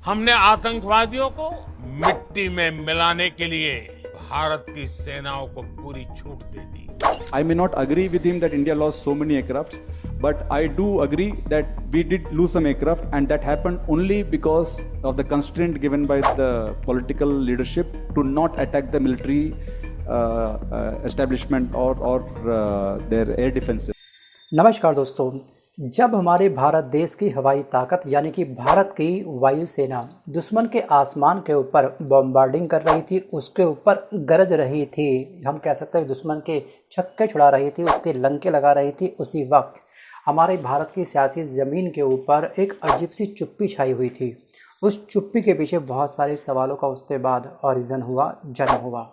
हमने आतंकवादियों को मिट्टी में मिलाने के लिए भारत की सेनाओं को पूरी छूट दे दी। I may not agree with him that India lost so many aircrafts, but I do agree that we did lose some aircraft, and that happened only because of the constraint given by the political leadership to not attack the military establishment or their air defenses. नमस्कार दोस्तों, जब हमारे भारत देश की हवाई ताकत यानी कि भारत की वायुसेना दुश्मन के आसमान के ऊपर बॉम्बार्डिंग कर रही थी, उसके ऊपर गरज रही थी, हम कह सकते हैं दुश्मन के छक्के छुड़ा रही थी, उसके लंके लगा रही थी, उसी वक्त हमारे भारत की सियासी ज़मीन के ऊपर एक अजीब सी चुप्पी छाई हुई थी। उस चुप्पी के पीछे बहुत सारे सवालों का उसके बाद ऑरिजन हुआ, जन्म हुआ।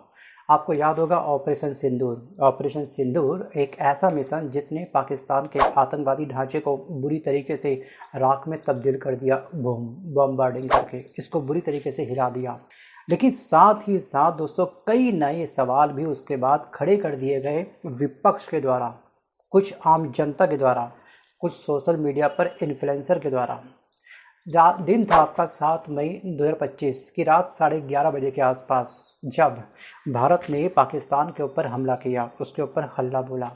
आपको याद होगा ऑपरेशन सिंदूर। ऑपरेशन सिंदूर एक ऐसा मिशन जिसने पाकिस्तान के आतंकवादी ढांचे को बुरी तरीके से राख में तब्दील कर दिया, बॉम्बार्डिंग करके इसको बुरी तरीके से हिला दिया। लेकिन साथ ही साथ दोस्तों कई नए सवाल भी उसके बाद खड़े कर दिए गए विपक्ष के द्वारा, कुछ आम जनता के द्वारा, कुछ सोशल मीडिया पर इन्फ्लुएंसर के द्वारा। दिन था आपका 7 मई 2025 की रात 11:30 बजे के आसपास, जब भारत ने पाकिस्तान के ऊपर हमला किया, उसके ऊपर हल्ला बोला।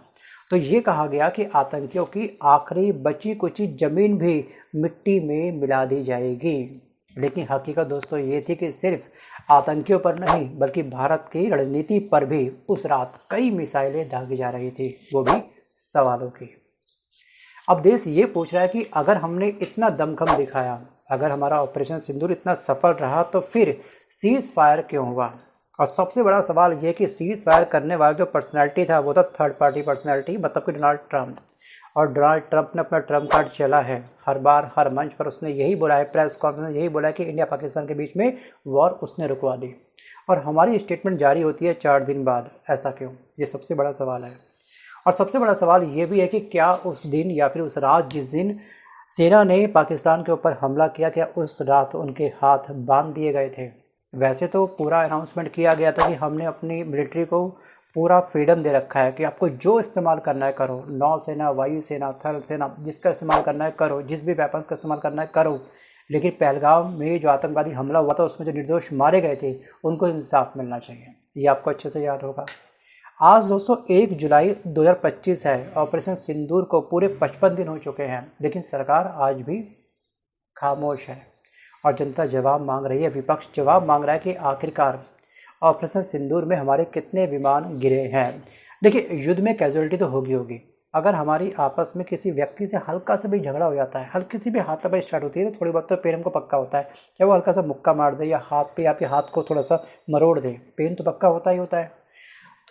तो ये कहा गया कि आतंकियों की आखिरी बची कुची ज़मीन भी मिट्टी में मिला दी जाएगी। लेकिन हकीकत दोस्तों ये थी कि सिर्फ आतंकियों पर नहीं बल्कि भारत की रणनीति पर भी उस रात कई मिसाइलें दागी जा रही थी, वो भी सवालों की। अब देश ये पूछ रहा है कि अगर हमने इतना दमखम दिखाया, अगर हमारा ऑपरेशन सिंदूर इतना सफल रहा, तो फिर सीज़ फायर क्यों हुआ? और सबसे बड़ा सवाल ये कि सीज़ फायर करने वाला जो पर्सनैलिटी था वो था थर्ड पार्टी पर्सनैलिटी, मतलब कि डोनाल्ड ट्रंप। और डोनाल्ड ट्रंप ने अपना ट्रम्प कार्ड चला है, हर बार हर मंच पर उसने यही बोला है, प्रेस कॉन्फ्रेंस में यही बोला है कि इंडिया पाकिस्तान के बीच में वॉर उसने रुकवा दी। और हमारी स्टेटमेंट जारी होती है 4 दिन बाद, ऐसा क्यों? ये सबसे बड़ा सवाल है। और सबसे बड़ा सवाल ये भी है कि क्या उस दिन या फिर उस रात जिस दिन सेना ने पाकिस्तान के ऊपर हमला किया, क्या उस रात उनके हाथ बांध दिए गए थे? वैसे तो पूरा अनाउंसमेंट किया गया था कि हमने अपनी मिलिट्री को पूरा फ्रीडम दे रखा है कि आपको जो इस्तेमाल करना है करो, नौसेना, वायुसेना, थल सेना, जिसका इस्तेमाल करना है करो, जिस भी वेपन्स का इस्तेमाल करना है करो। लेकिन पहलगाम में जो आतंकवादी हमला हुआ था उसमें जो निर्दोष मारे गए थे उनको इंसाफ मिलना चाहिए। ये आपको अच्छे से याद होगा। आज दोस्तों 1 जुलाई 2025 है, ऑपरेशन सिंदूर को पूरे 55 दिन हो चुके हैं, लेकिन सरकार आज भी खामोश है और जनता जवाब मांग रही है, विपक्ष जवाब मांग रहा है कि आखिरकार ऑपरेशन सिंदूर में हमारे कितने विमान गिरे हैं। देखिए, युद्ध में कैजुअलिटी तो होगी। अगर हमारी आपस में किसी व्यक्ति से हल्का सा भी झगड़ा हो जाता है, हल्की सी भी हाथापाई स्टार्ट होती है, तो थोड़ी बहुत तो पेन हमको पक्का होता है, चाहे वो हल्का सा मुक्का मार दे या हाथ पे या फिर हाथ को थोड़ा सा मरोड़ दे, पेन तो पक्का होता ही होता है।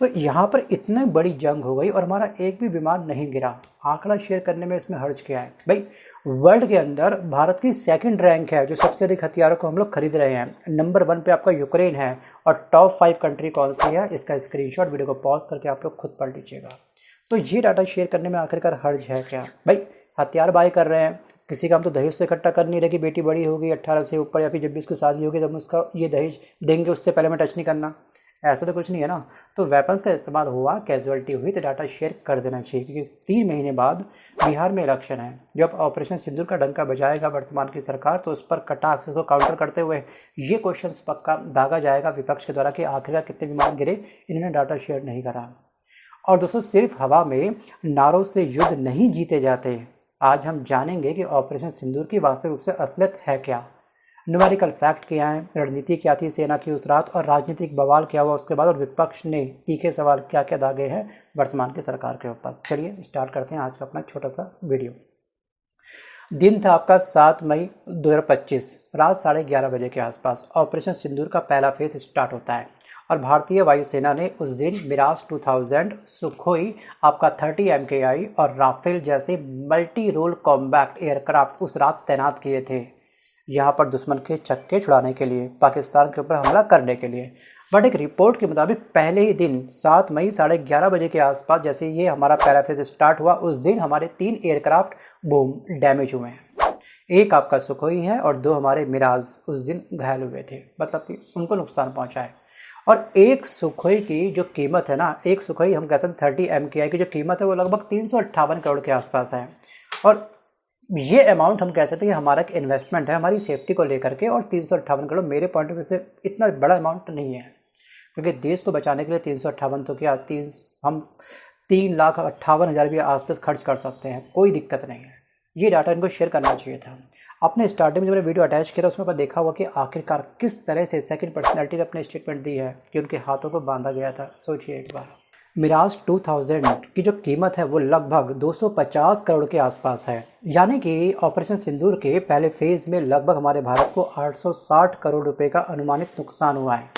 तो यहाँ पर इतनी बड़ी जंग हो गई और हमारा एक भी विमान नहीं गिरा। आंकड़ा शेयर करने में इसमें हर्ज क्या है भाई? वर्ल्ड के अंदर भारत की 2nd रैंक है, जो सबसे अधिक हथियारों को हम लोग खरीद रहे हैं। नंबर 1 पे आपका यूक्रेन है और टॉप 5 कंट्री कौन सी है, इसका स्क्रीनशॉट वीडियो को पॉज करके आप लोग खुद पढ़ लीजिएगा। तो ये डाटा शेयर करने में आखिरकार हर्ज है क्या भाई? हथियार बाय कर रहे हैं, किसी का हम तो दहेज से इकट्ठा कर नहीं रहे कि बेटी बड़ी होगी 18 से ऊपर या फिर जब भी उसकी शादी होगी तब उसका ये दहेज देंगे, उससे पहले मैं टच नहीं करना, ऐसा तो कुछ नहीं है ना। तो वेपन्स का इस्तेमाल हुआ, कैजुअलिटी हुई, तो डाटा शेयर कर देना चाहिए, क्योंकि 3 महीने बाद बिहार में इलेक्शन है। जब ऑपरेशन सिंदूर का डंका बजाएगा वर्तमान की सरकार, तो उस पर कटाक्ष उसको काउंटर करते हुए ये क्वेश्चन पक्का दागा जाएगा विपक्ष के द्वारा कि आखिरकार कितने विमान गिरे, इन्होंने डाटा शेयर नहीं करा। और दोस्तों सिर्फ हवा में नारों से युद्ध नहीं जीते जाते। आज हम जानेंगे कि ऑपरेशन सिंदूर की वास्तविक रूप से असलियत है क्या, न्यूमेरिकल फैक्ट क्या है, रणनीति क्या थी सेना की उस रात, और राजनीतिक बवाल क्या हुआ उसके बाद, और विपक्ष ने तीखे सवाल क्या क्या दागे हैं वर्तमान की सरकार के ऊपर। चलिए स्टार्ट करते हैं आज का अपना छोटा सा वीडियो। दिन था आपका 7 मई 2025, रात 11:30 बजे के आसपास ऑपरेशन सिंदूर का पहला फेज स्टार्ट होता है और भारतीय वायुसेना ने उस दिन मिराज 2000, सुखोई आपका 30 MKI और राफेल जैसे मल्टी रोल कॉम्बैट एयरक्राफ्ट उस रात तैनात किए थे, यहाँ पर दुश्मन के छक्के छुड़ाने के लिए, पाकिस्तान के ऊपर हमला करने के लिए। बट एक रिपोर्ट के मुताबिक पहले ही दिन 7 मई 11:30 बजे के आसपास जैसे ये हमारा पहला फेज स्टार्ट हुआ, उस दिन हमारे 3 एयरक्राफ्ट बूम डैमेज हुए हैं। एक आपका सुखोई है और 2 हमारे मिराज उस दिन घायल हुए थे, मतलब कि उनको नुकसान पहुंचा है। और एक सुखोई की जो कीमत है ना, एक सुखोई हम कह सकते हैं 30 MKI की जो कीमत है वो लगभग 358 करोड़ के आसपास है। और ये अमाउंट हम कह सकते हैं कि हमारा एक इन्वेस्टमेंट है हमारी सेफ्टी को लेकर के, और 358 करोड़ मेरे पॉइंट ऑफ व्यू से इतना बड़ा अमाउंट नहीं है, क्योंकि देश को बचाने के लिए 358 तो क्या, हम 3,58,000 भी आसपास खर्च कर सकते हैं, कोई दिक्कत नहीं है। ये डाटा इनको शेयर करना चाहिए था। अपने स्टार्टिंग में जब मैंने वीडियो अटैच किया था उसमें पर देखा हुआ कि आखिरकार किस तरह से सेकंड पर्सनैलिटी ने अपने स्टेटमेंट दी है कि उनके हाथों को बांधा गया था। सोचिए एक बार, मिराज 2000 की जो कीमत है वो लगभग 250 करोड़ के आसपास है, यानी कि ऑपरेशन सिंदूर के पहले फेज़ में लगभग हमारे भारत को 860 करोड़ रुपए का अनुमानित नुकसान हुआ है।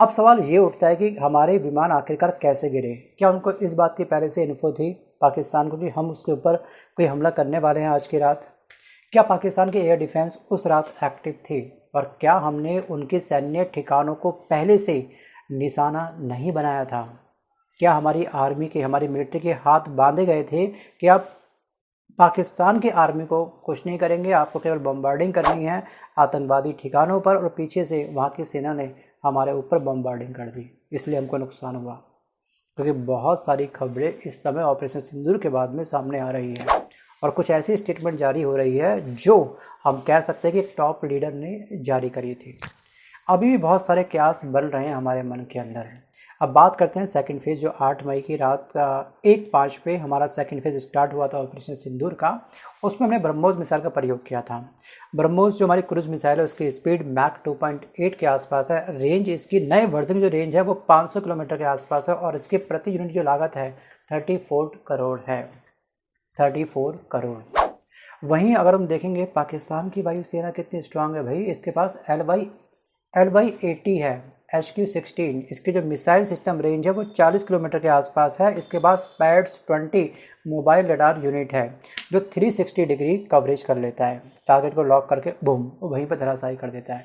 अब सवाल ये उठता है कि हमारे विमान आखिरकार कैसे गिरे? क्या उनको इस बात की पहले से इन्फो थी पाकिस्तान को कि हम उसके ऊपर कोई हमला करने वाले हैं आज की रात? क्या पाकिस्तान की एयर डिफेंस उस रात एक्टिव थी? और क्या हमने उनके सैन्य ठिकानों को पहले से निशाना नहीं बनाया था? क्या हमारी आर्मी के, हमारी मिलिट्री के हाथ बांधे गए थे कि आप पाकिस्तान की आर्मी को कुछ नहीं करेंगे, आपको केवल बम्बार्डिंग करनी है आतंकवादी ठिकानों पर, और पीछे से वहाँ की सेना ने हमारे ऊपर बम्बार्डिंग कर दी, इसलिए हमको नुकसान हुआ? क्योंकि बहुत सारी खबरें इस समय ऑपरेशन सिंदूर के बाद में सामने आ रही है और कुछ ऐसी स्टेटमेंट जारी हो रही है जो हम कह सकते हैं कि एक टॉप लीडर ने जारी करी थी। अभी भी बहुत सारे क्यास बल रहे हैं हमारे मन के अंदर। अब बात करते हैं सेकंड फेज़, जो 8 मई की रात 1:05 पे हमारा सेकंड फेज़ स्टार्ट हुआ था ऑपरेशन सिंदूर का। उसमें हमने ब्रह्मोस मिसाइल का प्रयोग किया था। ब्रह्मोस जो हमारी क्रूज मिसाइल है उसकी स्पीड मैक 2.8 के आसपास है। रेंज इसकी नए वर्जन की जो रेंज है वो 500 किलोमीटर के आसपास है, और इसके प्रति यूनिट जो लागत है 34 करोड़ है। 34 करोड़। वहीं अगर हम देखेंगे पाकिस्तान की वायुसेना कितनी स्ट्रांग है भाई, इसके पास LY-80 है, HQ-16। इसके जो मिसाइल सिस्टम रेंज है वो 40 किलोमीटर के आसपास है। इसके पास PADS-20 मोबाइल रडार यूनिट है जो 360 डिग्री कवरेज कर लेता है, टारगेट को लॉक करके बूम वहीं पर धराशायी कर देता है।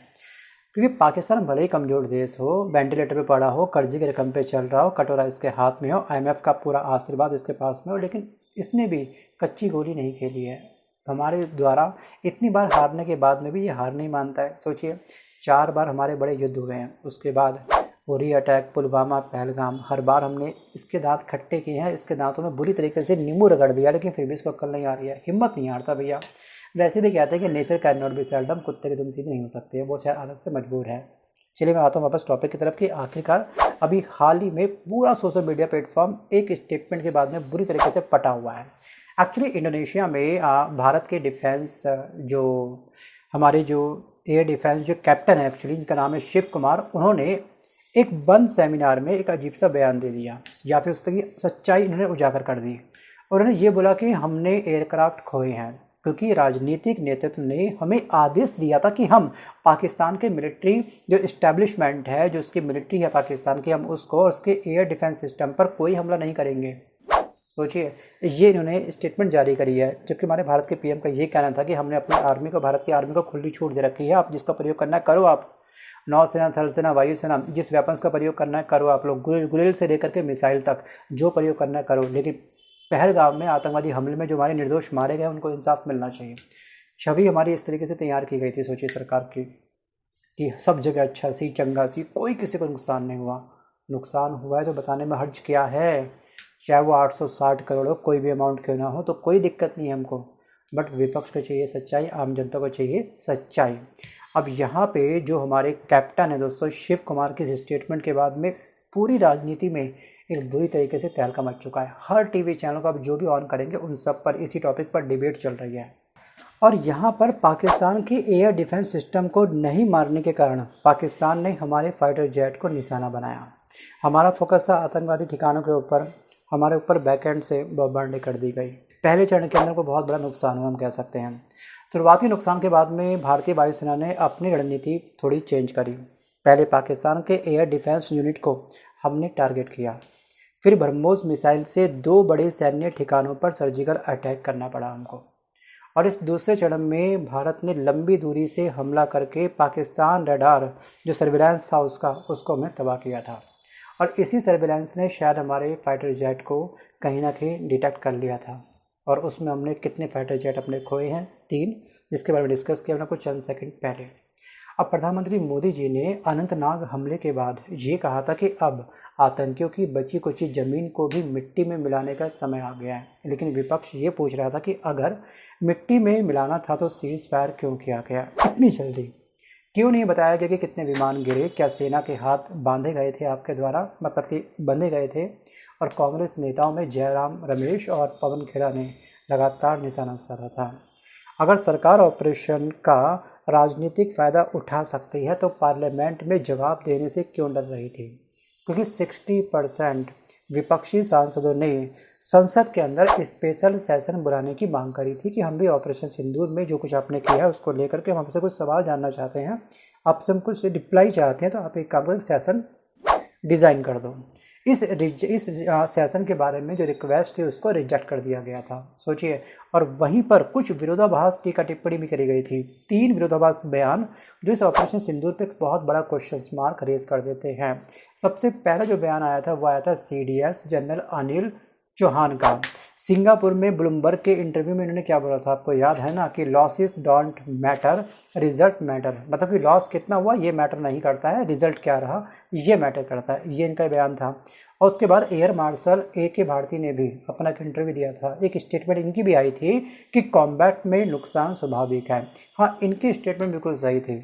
क्योंकि पाकिस्तान भले ही कमज़ोर देश हो, वेंटिलेटर पे पड़ा हो, कर्जे के रकम पे चल रहा हो, कटोरा इसके हाथ में हो, IMF का पूरा आशीर्वाद इसके पास में हो, लेकिन इसने भी कच्ची गोली नहीं खेली है। हमारे द्वारा इतनी बार हारने के बाद में भी ये हार नहीं मानता है। सोचिए 4 बार हमारे बड़े युद्ध हुए हैं, उसके बाद उरी अटैक, पुलवामा, पहलगाम, हर बार हमने इसके दांत खट्टे किए हैं, इसके दांतों में बुरी तरीके से नींबू रगड़ दिया, लेकिन फिर भी इसको अक्ल नहीं आ रही है, हिम्मत नहीं हारता भैया। वैसे भी कहते हैं कि nature can not be seldom, कुत्ते के दुम सीधे नहीं हो सकते, वो शायद आदत से मजबूर है। चलिए मैं आता हूँ वापस टॉपिक की तरफ कि आखिरकार अभी हाल ही में पूरा सोशल मीडिया प्लेटफॉर्म एक स्टेटमेंट के बाद में बुरी तरीके से पटा हुआ है। एक्चुअली इंडोनेशिया में भारत के डिफेंस जो हमारे जो एयर डिफेंस जो कैप्टन है, एक्चुअली इनका नाम है शिव कुमार, उन्होंने एक बंद सेमिनार में एक अजीब सा बयान दे दिया, या फिर उसकी सच्चाई इन्होंने उजागर कर दी। और उन्होंने ये बोला कि हमने एयरक्राफ्ट खोए हैं क्योंकि राजनीतिक नेतृत्व ने हमें आदेश दिया था कि हम पाकिस्तान के मिलिट्री जो इस्टेब्लिशमेंट है, जो उसकी मिलिट्री है पाकिस्तान की, हम उसको और उसके एयर डिफेंस सिस्टम पर कोई हमला नहीं करेंगे। सोचिए, ये इन्होंने स्टेटमेंट जारी करी है, जबकि हमारे भारत के PM का ये कहना था कि हमने अपनी आर्मी को, भारत की आर्मी को खुली छूट दे रखी है, आप जिसका प्रयोग करना है करो, आप नौसेना, थल सेना, वायुसेना, जिस वेपन्स का प्रयोग करना है करो, आप लोग गुलेल से लेकर के मिसाइल तक जो प्रयोग करना है करो, लेकिन पहलगाम में आतंकवादी हमले में जो हमारे निर्दोष मारे गए उनको इंसाफ मिलना चाहिए। छवि हमारी इस तरीके से तैयार की गई थी, सोचिए सरकार की, कि सब जगह अच्छा सी चंगा सी, कोई किसी को नुकसान नहीं हुआ। नुकसान हुआ है तो बताने में हर्ज क्या है, चाहे वो 860 करोड़ हो, कोई भी अमाउंट क्यों ना हो, तो कोई दिक्कत नहीं है हमको, बट विपक्ष को चाहिए सच्चाई, आम जनता को चाहिए सच्चाई। अब यहाँ पे जो हमारे कैप्टन है दोस्तों शिव कुमार की स्टेटमेंट के बाद में पूरी राजनीति में एक बुरी तरीके से तहलका मच चुका है। हर टीवी चैनल को आप जो भी ऑन करेंगे उन सब पर इसी टॉपिक पर डिबेट चल रही है। और यहाँ पर पाकिस्तान के एयर डिफेंस सिस्टम को नहीं मारने के कारण पाकिस्तान ने हमारे फाइटर जेट को निशाना बनाया। हमारा फोकस था आतंकवादी ठिकानों के ऊपर, हमारे ऊपर बैकएंड से बमबारी कर दी गई। पहले चरण के अंदर को बहुत बड़ा नुकसान हुआ, हम कह सकते हैं। शुरुआती नुकसान के बाद में भारतीय वायुसेना ने अपनी रणनीति थोड़ी चेंज करी। पहले पाकिस्तान के एयर डिफेंस यूनिट को हमने टारगेट किया, फिर ब्रह्मोस मिसाइल से 2 बड़े सैन्य ठिकानों पर सर्जिकल अटैक करना पड़ा हमको, और इस दूसरे चरण में भारत ने लंबी दूरी से हमला करके पाकिस्तान रडार जो सर्विलांस था उसको हमने तबाह किया था। और इसी सर्विलांस ने शायद हमारे फाइटर जेट को कहीं ना कहीं डिटेक्ट कर लिया था, और उसमें हमने कितने फाइटर जेट अपने खोए हैं, 3, जिसके बारे में डिस्कस किया हमने कुछ चंद सेकंड पहले। अब प्रधानमंत्री मोदी जी ने अनंतनाग हमले के बाद ये कहा था कि अब आतंकियों की बची कुची ज़मीन को भी मिट्टी में मिलाने का समय आ गया है। लेकिन विपक्ष ये पूछ रहा था कि अगर मिट्टी में मिलाना था तो सीज फायर क्यों किया गया इतनी जल्दी, क्यों नहीं बताया गया कि कितने विमान गिरे, क्या सेना के हाथ बांधे गए थे आपके द्वारा, मतलब कि बंधे गए थे। और कांग्रेस नेताओं में जयराम रमेश और पवन खेड़ा ने लगातार निशाना साधा था। अगर सरकार ऑपरेशन का राजनीतिक फ़ायदा उठा सकती है तो पार्लियामेंट में जवाब देने से क्यों डर रही थी, क्योंकि 60% विपक्षी सांसदों ने संसद के अंदर स्पेशल सेशन बुलाने की मांग करी थी कि हम भी ऑपरेशन सिंदूर में जो कुछ आपने किया है उसको लेकर के हम आपसे कुछ सवाल जानना चाहते हैं, आपसे हम कुछ रिप्लाई चाहते हैं, तो आप एक काम करें सेशन डिज़ाइन कर दो। इस सेशन के बारे में जो रिक्वेस्ट थी उसको रिजेक्ट कर दिया गया था, सोचिए। और वहीं पर कुछ विरोधाभास टीका टिप्पणी भी करी गई थी, 3 विरोधाभास बयान जो इस ऑपरेशन सिंदूर पे एक बहुत बड़ा क्वेश्चन मार्क रेज कर देते हैं। सबसे पहला जो बयान आया था वो आया था CDS जनरल अनिल चौहान का। सिंगापुर में ब्लूमबर्ग के इंटरव्यू में इन्होंने क्या बोला था, आपको याद है ना, कि losses don't matter result matter, मतलब कि लॉस कितना हुआ ये मैटर नहीं करता है, रिजल्ट क्या रहा ये मैटर करता है, ये इनका बयान था। और उसके बाद एयर मार्शल AK भारती ने भी अपना एक इंटरव्यू दिया था, एक स्टेटमेंट इनकी भी आई थी कि कॉम्बैट में नुकसान स्वाभाविक है। हाँ, इनकी स्टेटमेंट बिल्कुल सही थी,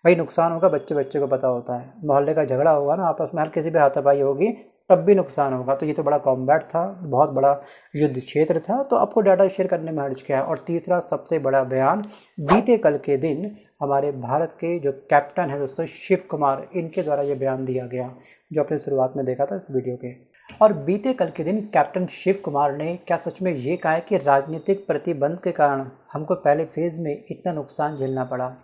भाई नुकसान होगा, बच्चे बच्चे को पता होता है, मोहल्ले का झगड़ा होगा ना आपस में, हर किसी भी हाथापाई होगी तब भी नुकसान होगा। तो ये तो बड़ा कॉम्बैट था, बहुत बड़ा युद्ध क्षेत्र था, तो आपको डाटा शेयर करने में हर्ज क्या है। और तीसरा सबसे बड़ा बयान बीते कल के दिन हमारे भारत के जो कैप्टन है दोस्तों शिव कुमार, इनके द्वारा ये बयान दिया गया जो आपने शुरुआत में देखा था इस वीडियो के। और बीते कल के दिन कैप्टन शिव कुमार ने क्या सच में ये कहा है कि राजनीतिक प्रतिबंध के कारण हमको पहले फेज़ में इतना नुकसान झेलना पड़ा,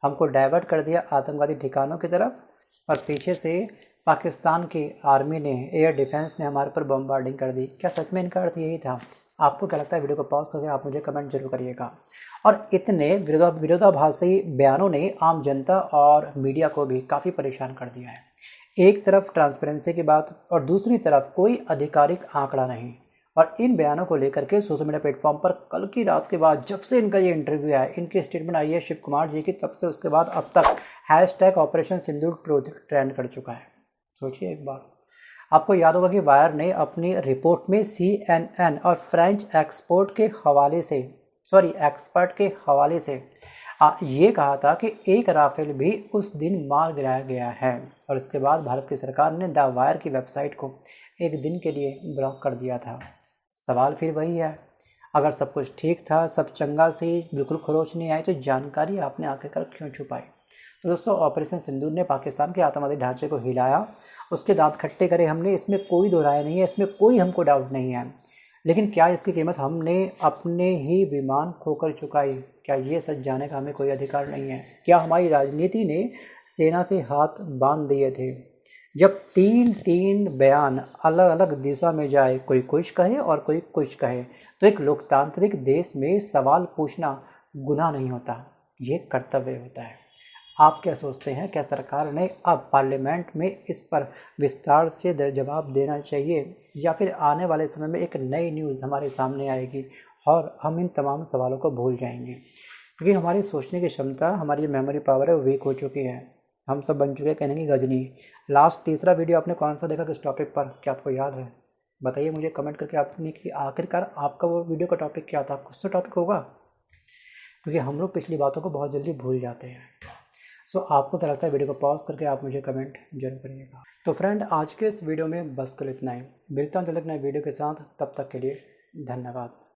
हमको डाइवर्ट कर दिया आतंकवादी ठिकानों की तरफ, और पीछे से पाकिस्तान की आर्मी ने, एयर डिफेंस ने हमारे पर बमबार्डिंग कर दी। क्या सच में इनका अर्थ यही था? आपको क्या लगता है? वीडियो को पॉज करके आप मुझे कमेंट जरूर करिएगा। और इतने विरोधाभासी बयानों ने आम जनता और मीडिया को भी काफ़ी परेशान कर दिया है। एक तरफ ट्रांसपेरेंसी की बात और दूसरी तरफ कोई आधिकारिक आंकड़ा नहीं। और इन बयानों को लेकर के सोशल मीडिया प्लेटफॉर्म पर कल की रात के बाद जब से इनका ये इंटरव्यू आया, इनकी स्टेटमेंट आई है शिव कुमार जी की, तब से उसके बाद अब तक हैशटैग ऑपरेशन सिंदूर ट्रेंड कर चुका है। सोचिए एक बार, आपको याद होगा कि वायर ने अपनी रिपोर्ट में CNN और फ्रेंच एक्सपर्ट के हवाले से ये कहा था कि एक राफेल भी उस दिन मार गिराया गया है। और इसके बाद भारत की सरकार ने द वायर की वेबसाइट को एक दिन के लिए ब्लॉक कर दिया था। सवाल फिर वही है, अगर सब कुछ ठीक था, सब चंगा से बिल्कुल खरोच नहीं आई, तो जानकारी आपने आखिरकार क्यों छुपाई? तो दोस्तों ऑपरेशन सिंदूर ने पाकिस्तान के आतंकवादी ढांचे को हिलाया, उसके दांत खट्टे करे हमने, इसमें कोई दो राय नहीं है, इसमें कोई हमको डाउट नहीं है। लेकिन क्या इसकी कीमत हमने अपने ही विमान खोकर चुकाई? क्या ये सच जाने का हमें कोई अधिकार नहीं है? क्या हमारी राजनीति ने सेना के हाथ बांध दिए थे? जब 3 बयान अलग अलग दिशा में जाए, कोई कुछ कहे और कोई कुछ कहे, तो एक लोकतांत्रिक देश में सवाल पूछना गुनाह नहीं होता, ये कर्तव्य होता है। आप क्या सोचते हैं? क्या सरकार ने अब पार्लियामेंट में इस पर विस्तार से जवाब देना चाहिए, या फिर आने वाले समय में एक नई न्यूज़ हमारे सामने आएगी और हम इन तमाम सवालों को भूल जाएंगे? क्योंकि हमारी सोचने की क्षमता, हमारी जो मेमोरी पावर है वो वीक हो चुकी है। हम सब बन चुके हैं कहने की गजनी। लास्ट तीसरा वीडियो आपने कौन सा देखा किस टॉपिक पर? क्या आपको याद है? बताइए मुझे कमेंट करके आपने कि आखिरकार आपका वो वीडियो का टॉपिक क्या था। कुछ तो टॉपिक होगा, क्योंकि हम लोग पिछली बातों को बहुत जल्दी भूल जाते हैं। सो आपको क्या लगता है? वीडियो को पॉज करके आप मुझे कमेंट जरूर करिएगा। तो फ्रेंड, आज के इस वीडियो में बस कल इतना ही। मिलता हूँ जल्द एक नए वीडियो के साथ, तब तक के लिए धन्यवाद।